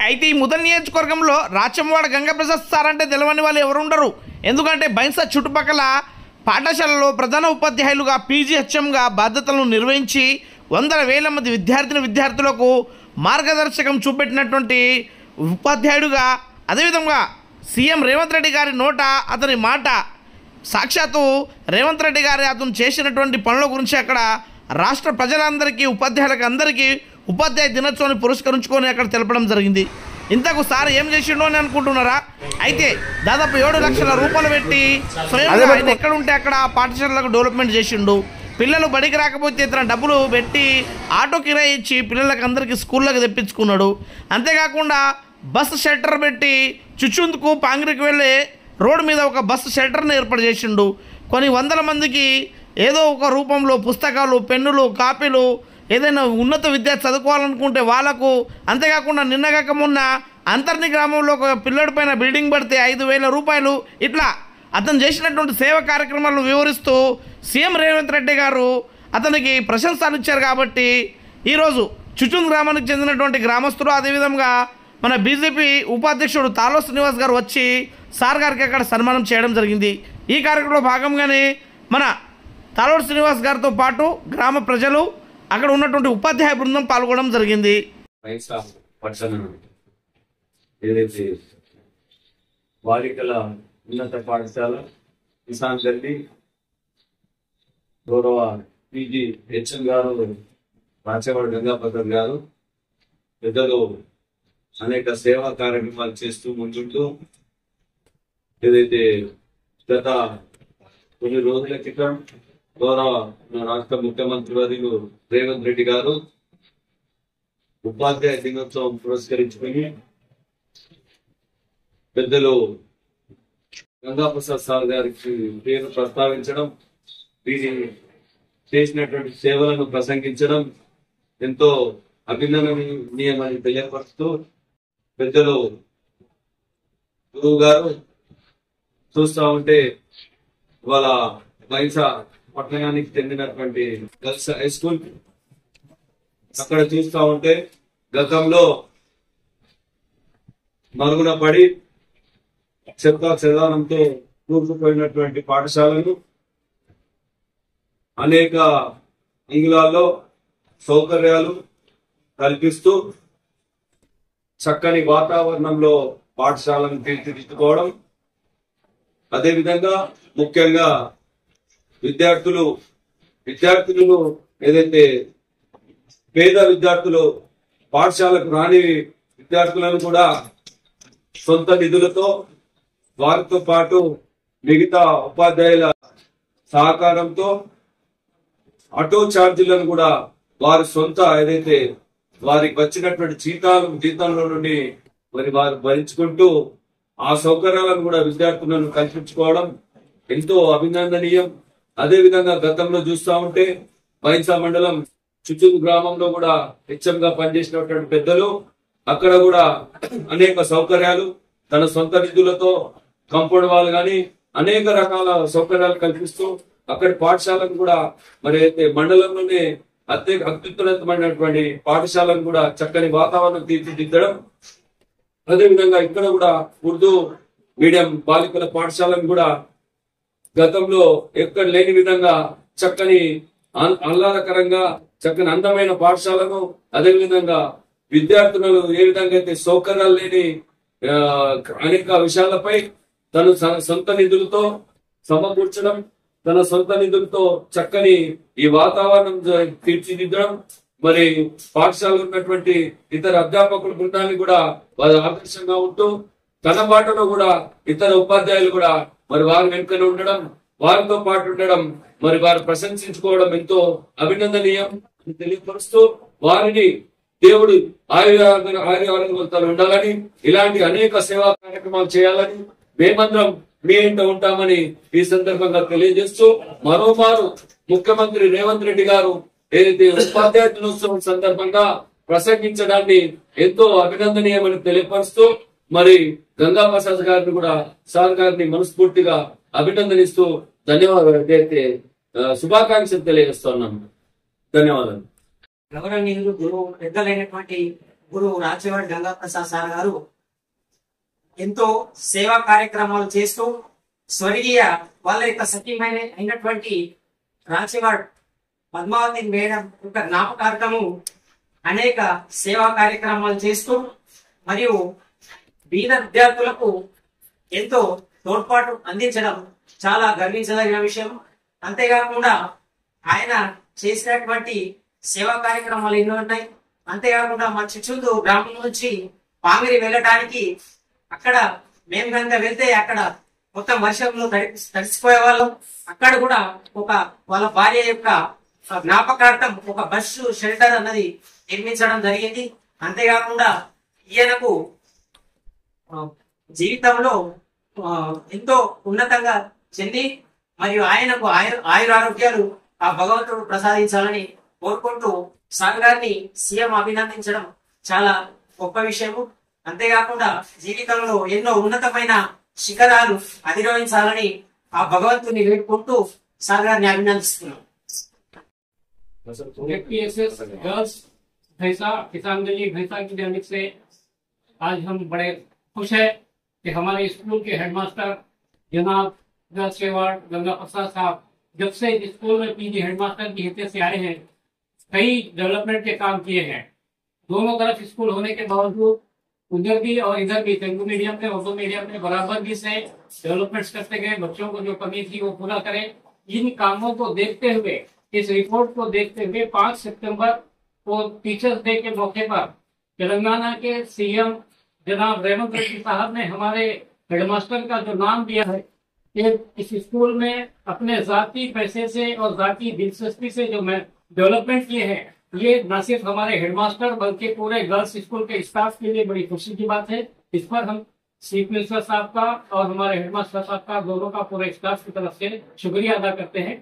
అయితే ఈ ముదల్ నియోజకవర్గంలో రాచంవాడ గంగాప్రసాద్ సార్ అంటే తెలవని వాళ్ళు ఎవరు ఉండరు. ఎందుకంటే బైన్సా చుట్టుపక్కల పాఠశాలలో ప్రధాన ఉపాధ్యాయులుగా పీజీహెచ్ఎంగా బాధ్యతలను నిర్వహించి వందల వేల మంది విద్యార్థులకు మార్గదర్శకం చూపెట్టినటువంటి ఉపాధ్యాయుడుగా, అదేవిధంగా సీఎం రేవంత్ రెడ్డి గారి నోట అతని మాట సాక్షాత్తు రేవంత్ రెడ్డి గారి అతను చేసినటువంటి పనుల గురించి అక్కడ రాష్ట్ర ప్రజలందరికీ ఉపాధ్యాయులకు అందరికీ ఉపాధ్యాయ దినోత్సవాన్ని పురస్కరించుకొని అక్కడ తెలపడం జరిగింది. ఇంతకు సార్ ఏం చేసిండో అని అనుకుంటున్నారా? అయితే దాదాపు 7 లక్షల రూపాయలు పెట్టి స్వయంగా ఆయన ఎక్కడ ఉంటే అక్కడ పాఠశాలలకు డెవలప్మెంట్ చేసిండు. పిల్లలు బడికి రాకపోతే ఇతర డబ్బులు పెట్టి ఆటో కిరాయి ఇచ్చి పిల్లలకు అందరికీ స్కూళ్ళకి తెప్పించుకున్నాడు. అంతేకాకుండా బస్సు షెల్టర్ పెట్టి చుచుందుకు పాంగ్రికి వెళ్ళే రోడ్డు మీద ఒక బస్సు షెల్టర్ని ఏర్పాటు చేసిండు. కొన్ని వందల మందికి ఏదో ఒక రూపంలో పుస్తకాలు, పెన్నులు, కాపీలు, ఏదైనా ఉన్నత విద్య చదువుకోవాలనుకుంటే వాళ్ళకు, అంతేకాకుండా నిన్నగాక మొన్న అంతర్ని గ్రామంలో ఒక పిల్లడి పైన బిల్డింగ్ పడితే 5,000 రూపాయలు, ఇట్లా అతను చేసినటువంటి సేవా కార్యక్రమాలను వివరిస్తూ సీఎం రేవంత్ రెడ్డి గారు అతనికి ప్రశంసలు ఇచ్చారు. కాబట్టి ఈరోజు చుచుంద్ గ్రామానికి చెందినటువంటి గ్రామస్తులు, అదేవిధంగా మన బీజేపీ ఉపాధ్యక్షుడు తాలో శ్రీనివాస్ గారు వచ్చి సార్ గారికి అక్కడ సన్మానం చేయడం జరిగింది. ఈ కార్యక్రమంలో భాగంగానే మన తాలోడు శ్రీనివాస్ గారితో పాటు గ్రామ ప్రజలు, అక్కడ ఉన్నటువంటి ఉపాధ్యాయ బృందం పాల్గొనడం జరిగింది. ఏదైతే బాలికల ఉన్నత పాఠశాల కిసాన్ గల్లీ గౌరవ పీజీ హెచ్ఎం గారు, రాచవాడ గంగాప్రసాద్ గారు పెద్దలు అనేక సేవా కార్యక్రమాలు చేస్తూ ముందుంటూ ఏదైతే గత కొన్ని రోజుల క్రితం గౌరవ రాష్ట్ర ముఖ్యమంత్రి వర్యులు రేవంత్ రెడ్డి గారు ఉపాధ్యాయ దినోత్సవం పురస్కరించుకుని పెద్దలు గంగాప్రసాద్ సార్ గారికి పేరు ప్రస్తావించడం, వీరి చేసినటువంటి సేవలను ప్రసంగించడం ఎంతో అభినందనీయమని తెలియపరుస్తూ పెద్దలు గురువు గారు చూస్తా ఉంటే వాళ్ళ బైన్సా పట్టణానికి చెందినటువంటి గర్ల్స్ హై స్కూల్ అక్కడ చూస్తా ఉంటే గతంలో మరుగున పడి చెత్త చెదానంతో కూరుకుపోయినటువంటి పాఠశాలను అనేక అంగుళాల్లో సౌకర్యాలు కల్పిస్తూ చక్కని వాతావరణంలో పాఠశాలను తీర్చిదిద్దుకోవడం, అదేవిధంగా ముఖ్యంగా విద్యార్థులు ఏదైతే పేద విద్యార్థులు పాఠశాలకు రాని విద్యార్థులను కూడా సొంత నిధులతో వారితో పాటు మిగతా ఉపాధ్యాయుల సహకారంతో ఆటో ఛార్జీలను కూడా వారి సొంత ఏదైతే వారికి వచ్చినటువంటి జీతాల నుండి మరి వారు భరించుకుంటూ ఆ సౌకర్యాలను కూడా విద్యార్థులను కల్పించుకోవడం ఎంతో అభినందనీయం. అదేవిధంగా గతంలో చూస్తా ఉంటే బైన్సా మండలం చుచుంద్ గ్రామంలో కూడా హెచ్ఎంగా పనిచేసినటువంటి పెద్దలు అక్కడ కూడా అనేక సౌకర్యాలు తన సొంత నిధులతో కాంపౌండ్ వాళ్ళు కానీ అనేక రకాల సౌకర్యాలు కల్పిస్తూ అక్కడి పాఠశాలను కూడా మరి అయితే మండలంలోనే అత్యున్నతమైనటువంటి పాఠశాలను కూడా చక్కని వాతావరణం తీర్చిదిద్దడం, అదేవిధంగా ఇక్కడ కూడా ఉర్దూ మీడియం బాలికల పాఠశాలను కూడా గతంలో ఎక్కడ లేని విధంగా చక్కని ఆహ్లాదకరంగా చక్కని అందమైన పాఠశాలను, అదేవిధంగా విద్యార్థులను ఏ విధంగా అయితే సౌకర్యాలు లేని అనేక విషయాలపై తను సొంత నిధులతో సమకూర్చడం, తన సొంత నిధులతో చక్కని ఈ వాతావరణం తీర్చిదిద్దడం, మరి పాఠశాలలో ఉన్నటువంటి ఇతర అధ్యాపకుల బృందాన్ని కూడా వారి ఆదర్శంగా ఉంటూ తన పాటలో కూడా ఇతర ఉపాధ్యాయులు కూడా మరి వారి వెనుకనే ఉండడం, వారితో పాటు ఉండడం, మరి వారు ప్రశంసించుకోవడం ఎంతో అభినందనీయం అని తెలియపరుస్తూ వారిని దేవుడు ఆయుర్వేదాలు ఉండాలని, ఇలాంటి అనేక సేవా కార్యక్రమాలు చేయాలని మేమందరం మీ ఇంట ఉంటామని ఈ సందర్భంగా తెలియజేస్తూ మరోమారు ముఖ్యమంత్రి రేవంత్ రెడ్డి గారు ఏదైతే ఉపాధ్యాయ దినోత్సవం సందర్భంగా ప్రసంగించడాన్ని ఎంతో అభినందనీయమని తెలియపరుస్తూ మరి గంగాప్రసాద్ గారిని కూడా సార్ గారిని మనస్ఫూర్తిగా అభినందనిస్తూ ధన్యవాదాలు శుభాకాంక్షలు తెలియజేస్తున్నాను. ధన్యవాదాలు. గౌరవనీయులు గురువు పెద్దలైనటువంటి గురువు రాచవాడి గంగా ప్రసాద్ సార్ గారు ఎంతో సేవా కార్యక్రమాలు చేస్తూ స్వర్గీయ వాళ్ళ యొక్క సతీమైన అయినటువంటి రాచవాడ్ పద్మావతి మేడం యొక్క జ్ఞాపకార్థము అనేక సేవా కార్యక్రమాలు చేస్తూ మరియు బీద విద్యార్థులకు ఎంతో తోడ్పాటు అందించడం చాలా గర్వించదగిన విషయం. అంతేకాకుండా ఆయన చేసినటువంటి సేవా కార్యక్రమాలు ఎన్నో ఉన్నాయి. అంతేకాకుండా మా చిచుందు గ్రామం నుంచి పాంగిరి వెళ్ళటానికి అక్కడ మేము కనుక వెళ్తే అక్కడ మొత్తం వర్షంలో తడిసిపోయే వాళ్ళం. అక్కడ కూడా ఒక వాళ్ళ భార్య యొక్క జ్ఞాపకార్థం ఒక బస్సు షెల్టర్ అన్నది నిర్మించడం జరిగింది. అంతేకాకుండా ఈయనకు జీవితంలో ఎంతో ఉన్నతంగా చెంది మరియు ఆయనకు ఆయురారోగ్యాలు ఆ భగవంతుడు ప్రసాదించాలని కోరుకుంటూ సార్ గారిని సీఎం అభినందించడం చాలా గొప్ప విషయము. అంతేకాకుండా జీవితంలో ఎన్నో ఉన్నతమైన శిఖరాలు అధిరోహించాలని ఆ భగవంతుని వేడుకుంటూ సార్ గారిని అభినందిస్తున్నాం. गर्ल्स भैंसा किसान गली भैंसा की जानिब से आज हम बड़े खुश है कि हमारे स्कूल के हेडमास्टर जनाब राचेवाड़ गंगा प्रसाद साहब जब से स्कूल में पीजी हेडमास्टर की हैसियत से आए हैं कई डेवलपमेंट के काम किए हैं। दोनों तरफ स्कूल होने के बावजूद उधर भी और इधर भी तेलुगु मीडियम में उर्दू मीडियम में बराबर भी से डेवलपमेंट्स करते गए। बच्चों को जो कमी थी वो पूरा करें। इन कामों को देखते हुए इस रिपोर्ट को देखते हुए 5 सितंबर को टीचर्स डे के मौके पर तेलंगाना के सीएम जनाब रेवंत रेड्डी साहब ने हमारे हेडमास्टर का जो नाम दिया है कि इस स्कूल में अपने जाती पैसे से और जाती दिलचस्पी से जो डेवलपमेंट किए हैं ये न सिर्फ हमारे हेडमास्टर बल्कि पूरे गर्ल्स स्कूल के स्टाफ के लिए बड़ी खुशी की बात है। इस पर हम चीफ मिनिस्टर साहब का और हमारे हेडमास्टर साहब का दोनों का पूरे स्टाफ की तरफ से शुक्रिया अदा करते हैं।